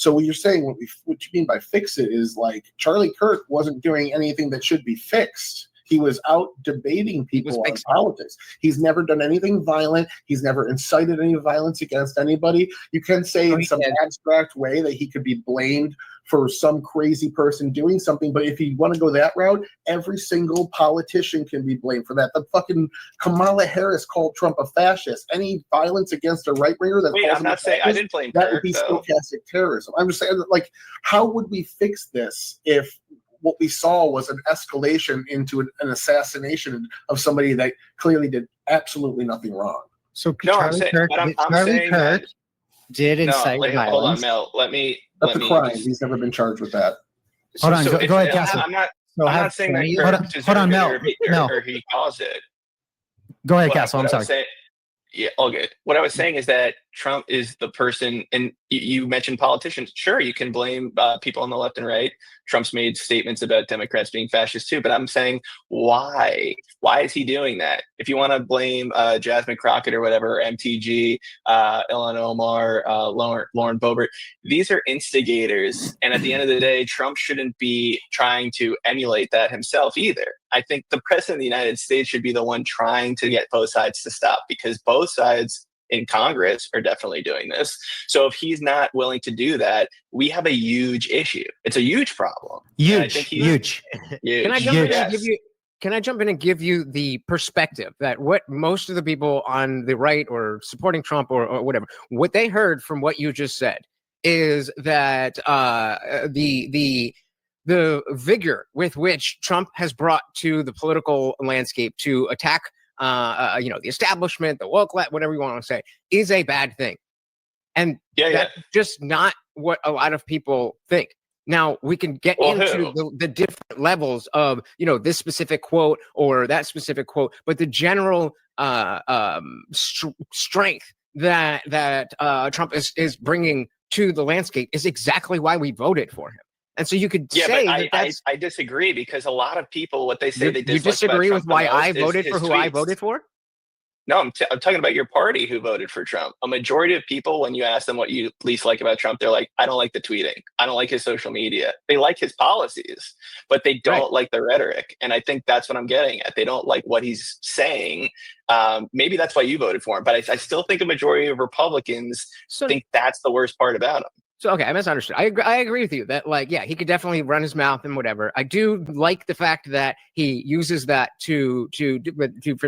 So what you're saying, what you mean by fix it is like Charlie Kirk wasn't doing anything that should be fixed. He was out debating people on politics. He's never done anything violent. He's never incited any violence against anybody. You can say in some abstract way that he could be blamed for some crazy person doing something, but if you want to go that route, every single politician can be blamed for that. The fucking Kamala Harris called Trump a fascist. Any violence against a right winger that I'm not saying I didn't blame that would be stochastic terrorism. I'm just saying, like, how would we fix this if what we saw was an escalation into an assassination of somebody that clearly did absolutely nothing wrong? So Charlie Kirk did incite violence. Hold on, Mel. That's a crime. He's never been charged with that. Hold on. Go ahead, Castle. I'm not saying that Kirk hold on, Mel. Or he caused it. Go ahead, Castle. I'm sorry. Yeah, all good. What I was saying is that Trump is the person, and you mentioned politicians. Sure, you can blame people on the left and right. Trump's made statements about Democrats being fascist too, but I'm saying why? Why is he doing that? If you want to blame Jasmine Crockett or whatever, MTG, Ilhan Omar, Lauren Boebert, these are instigators. And at the end of the day, Trump shouldn't be trying to emulate that himself either. I think the president of the United States should be the one trying to get both sides to stop, because both sides in Congress are definitely doing this. So if he's not willing to do that, we have a huge issue. It's a huge problem. Huge. Can I jump in and give you the perspective that what most of the people on the right or supporting Trump or whatever, what they heard from what you just said is that the vigor with which Trump has brought to the political landscape to attack the establishment, the woke, whatever you want to say, is a bad thing. And that's just not what a lot of people think. Now, we can get into the different levels of, this specific quote or that specific quote, but the general strength that Trump is bringing to the landscape is exactly why we voted for him. And so you could say I disagree, because a lot of people, what they say they dislike. You disagree with why I voted for who I voted for? No, I'm talking about your party who voted for Trump. A majority of people, when you ask them what you least like about Trump, they're like, I don't like the tweeting. I don't like his social media. They like his policies, but they don't like the rhetoric. And I think that's what I'm getting at. They don't like what he's saying. Maybe that's why you voted for him. But I still think a majority of Republicans think that's the worst part about him. So, okay, I misunderstood. I agree with you that, he could definitely run his mouth and whatever. I do like the fact that he uses that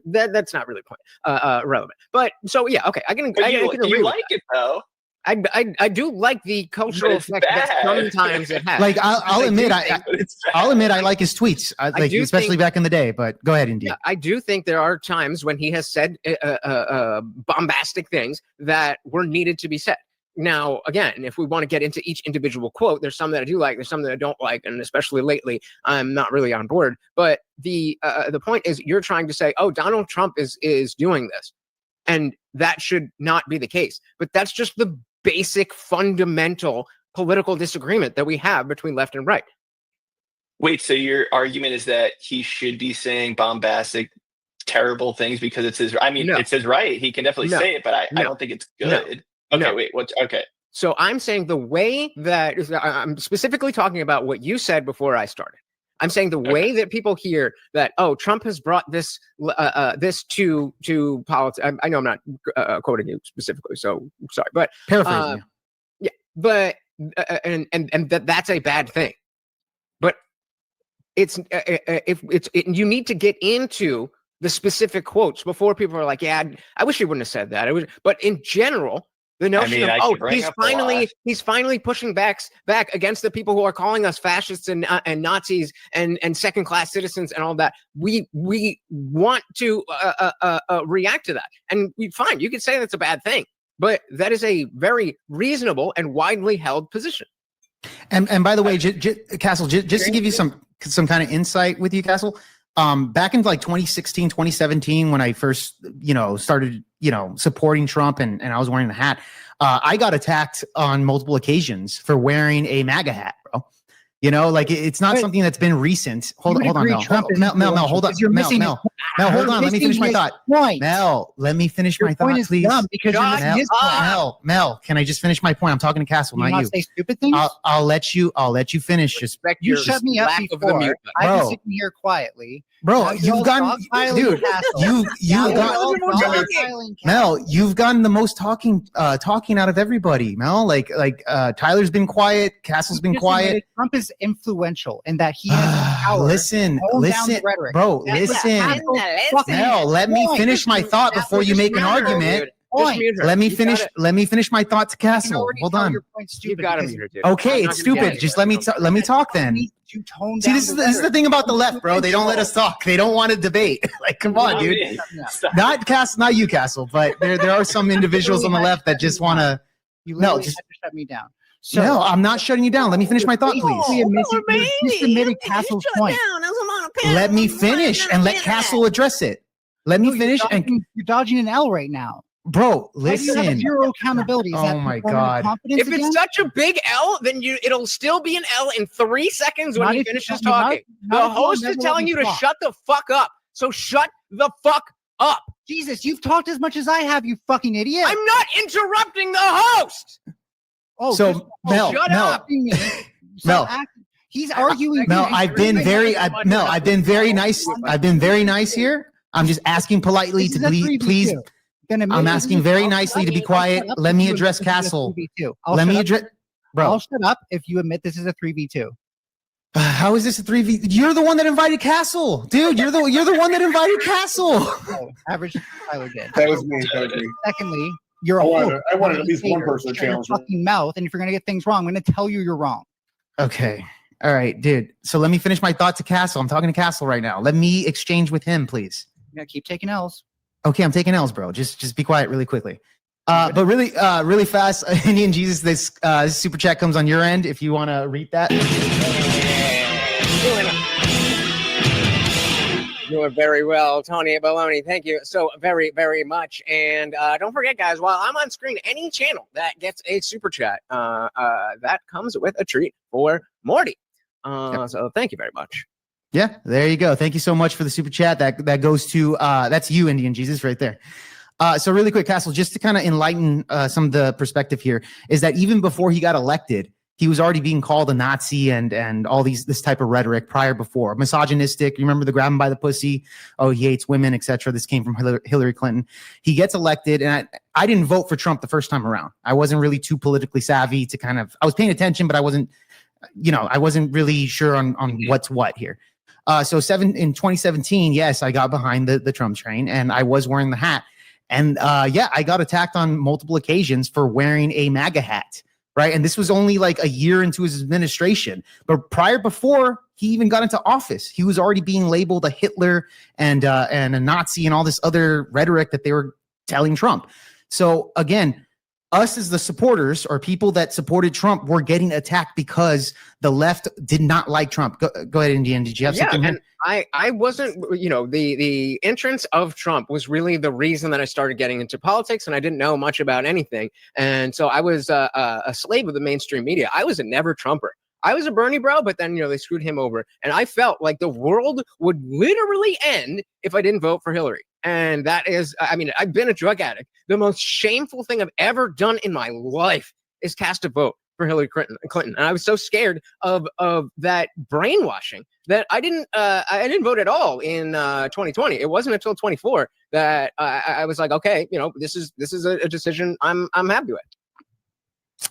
that's not really relevant. But so, okay, I can agree. You like it though. I do like the cultural effect that sometimes it has. Like I'll admit I like his tweets, especially back in the day. But go ahead, Indy. Yeah, I do think there are times when he has said bombastic things that were needed to be said. Now, again, if we want to get into each individual quote, there's some that I do like, there's some that I don't like, and especially lately, I'm not really on board. But the point is, you're trying to say, Donald Trump is doing this, and that should not be the case. But that's just the basic, fundamental political disagreement that we have between left and right. Wait, so your argument is that he should be saying bombastic, terrible things because it's his? It's his right. He can definitely say it, but I don't think it's good. No. Okay, wait, okay. So I'm saying the way that I'm specifically talking about what you said before I started. I'm saying the way that people hear that, Trump has brought this to politics. I know I'm not quoting you specifically, so sorry, but paraphrasing. But and that's a bad thing. But you need to get into the specific quotes before people are like, I wish he wouldn't have said that. But in general, the notion he's finally pushing back against the people who are calling us fascists and Nazis and second-class citizens and all that. We want to react to that, and fine, you could say that's a bad thing, but that is a very reasonable and widely held position. And by the way, Castle, just to give you some kind of insight with you, Castle. Back in 2016, 2017, when I first, started, supporting Trump and I was wearing the hat, I got attacked on multiple occasions for wearing a MAGA hat, bro. You know, like it's not something that's been recent. Hold on, Mel. Mel, hold on. Mel, hold on. Let me finish my thought. Mel, let me finish my thought, please. Because Mel, can I just finish my point? I'm talking to Castle, not you. Say stupid things? I'll let you finish. Just you shut me up before. I've been sitting here quietly. Bro, you've gone, dude. Mel, you've gotten the most talking out of everybody. Mel, like Tyler's been quiet, Castle's been quiet. Trump is influential in that he has power. Listen, bro, listen. Mel, let me finish my thought before you make an argument. Let me finish my thought to Castle. Hold on. Okay, it's stupid. Just let me talk then. See, this is the thing about the left, bro. They don't let us talk. They don't want to debate. Like, come on, dude. Not you, Castle, but there are some individuals on the left that just want to. Just shut me down. So, no, I'm not shutting you down. Let me finish my thought, please. Submitted Castle's point. Let me finish and let Castle address it. Let me finish. You're dodging an L right now. Bro, listen. Zero accountability. Oh my God! If it's such a big L, then it'll still be an L in 3 seconds when he finishes talking. The host is telling you to shut the fuck up. So shut the fuck up. Jesus, you've talked as much as I have, you fucking idiot. I'm not interrupting the host. Shut up. Mel. He's arguing. Mel, I've been very nice. I've been very nice here. I'm just asking politely to please. I'm asking very nicely to be quiet. Let me address Castle. Let me address, bro. I'll shut up if you admit this is a 3v2. How is this a 3v? You're the one that invited Castle, dude. You're the one that invited Castle. Average Tyler did. That was me. Secondly, you're I wanted at least one person to challenge your fucking mouth, and if you're gonna get things wrong, I'm gonna tell you you're wrong. Okay. All right, dude. So let me finish my thought to Castle. I'm talking to Castle right now. Let me exchange with him, please. I'm gonna keep taking L's. Okay, I'm taking L's, bro. Just be quiet really quickly. But really fast, Indian Jesus, this super chat comes on your end if you want to read that. Doing very well, Tony Baloney. Thank you so very, very much. And don't forget, guys, while I'm on screen, any channel that gets a super chat, that comes with a treat for Morty. So thank you very much. Yeah, there you go. Thank you so much for the super chat. That goes to that's you, Indian Jesus, right there. So really quick, Castle, just to kind of enlighten some of the perspective here, is that even before he got elected, he was already being called a Nazi and all this type of rhetoric before. Misogynistic. You remember the grab him by the pussy? Oh, he hates women, etc. This came from Hillary Clinton. He gets elected, and I didn't vote for Trump the first time around. I wasn't really too politically savvy to I was paying attention, but I wasn't really sure on what's what here. So in 2017, yes, I got behind the Trump train and I was wearing the hat. And I got attacked on multiple occasions for wearing a MAGA hat, right? And this was only like a year into his administration. But before he even got into office, he was already being labeled a Hitler and a Nazi and all this other rhetoric that they were telling Trump. So again, us as the supporters or people that supported Trump were getting attacked because the left did not like Trump. Go ahead, Indian. Did you have something? And I wasn't, the entrance of Trump was really the reason that I started getting into politics, and I didn't know much about anything. And so I was a slave of the mainstream media. I was a never Trumper. I was a Bernie bro, but then, they screwed him over. And I felt like the world would literally end if I didn't vote for Hillary. And that is, I've been a drug addict. The most shameful thing I've ever done in my life is cast a vote for Hillary Clinton. And I was so scared of that brainwashing that I didn't vote at all in 2020. It wasn't until 24 that I was like, okay, this is a decision I'm happy with.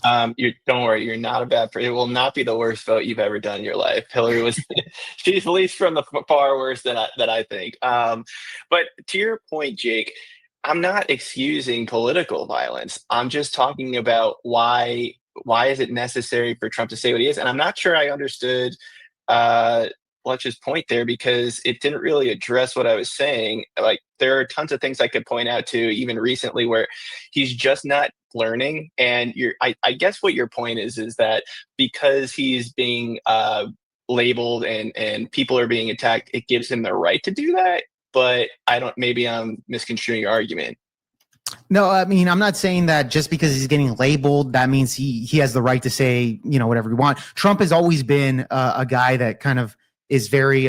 Don't worry, you're not a bad person. It will not be the worst vote you've ever done in your life. Hillary was, she's at least from the far worse than I think. But to your point, Jake, I'm not excusing political violence. I'm just talking about why is it necessary for Trump to say what he is? And I'm not sure I understood Fletch's point there, because it didn't really address what I was saying. Like, there are tons of things I could point out to even recently where he's just not learning. And I guess what your point is that because he's being labeled and people are being attacked, it gives him the right to do that. But maybe I'm misconstruing your argument. No, I mean, I'm not saying that just because he's getting labeled, that means he has the right to say, whatever he wants. Trump has always been a guy that kind of is very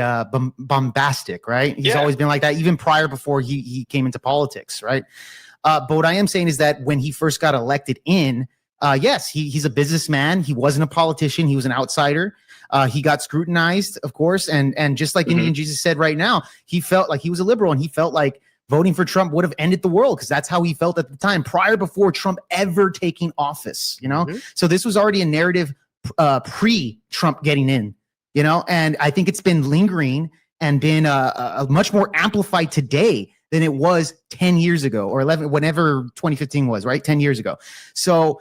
bombastic, right? He's always been like that, even before he came into politics, right? But what I am saying is that when he first got elected in, yes, he's a businessman. He wasn't a politician. He was an outsider. He got scrutinized, of course. And just like Indian Jesus said right now, he felt like he was a liberal, and he felt like voting for Trump would have ended the world, because that's how he felt at the time, before Trump ever taking office, So this was already a narrative pre-Trump getting in, and I think it's been lingering and been much more amplified today than it was 10 years ago or 11, whenever 2015 was, right? 10 years ago. So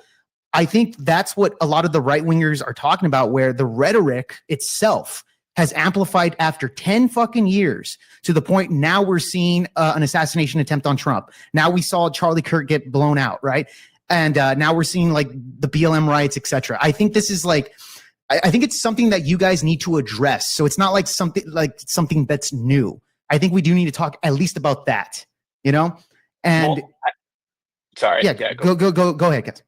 I think that's what a lot of the right wingers are talking about, where the rhetoric itself has amplified after 10 fucking years to the point now we're seeing an assassination attempt on Trump. Now we saw Charlie Kirk get blown out, right? And now we're seeing like the BLM riots, etc. I think this is like, I think it's something that you guys need to address. So it's not like something that's new. I think we do need to talk at least about that, And sorry. Yeah, go ahead, Kevin.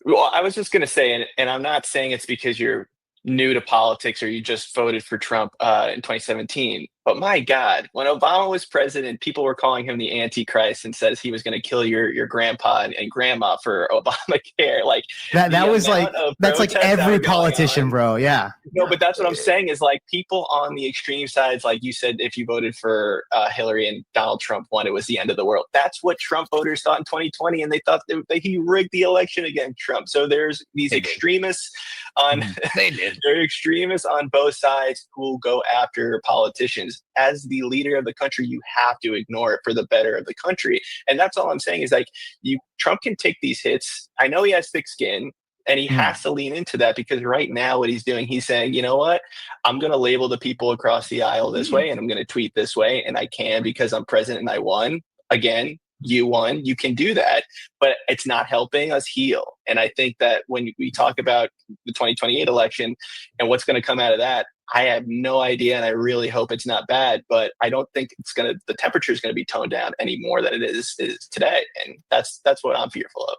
Well, I was just going to say, and I'm not saying it's because you're new to politics or you just voted for Trump in 2017. But my God, when Obama was president, people were calling him the Antichrist and says he was going to kill your grandpa and grandma for Obamacare. Like that was like, that's like every politician, bro. Yeah. No, but that's what I'm saying is like people on the extreme sides, like you said, if you voted for Hillary and Donald Trump won, it was the end of the world. That's what Trump voters thought in 2020. And they thought that he rigged the election against Trump. So there's these extremists on, they're extremists on both sides who go after politicians. As the leader of the country, you have to ignore it for the better of the country. And that's all I'm saying is like Trump can take these hits. I know he has thick skin and he has to lean into that, because right now what he's doing, he's saying, you know what, I'm going to label the people across the aisle this way and I'm going to tweet this way. And I can because I'm president and I won. Again, you won. You can do that, but it's not helping us heal. And I think that when we talk about the 2028 election and what's going to come out of that, I have no idea, and I really hope it's not bad, but I don't think the temperature is going to be toned down any more than it is today. And that's what I'm fearful of.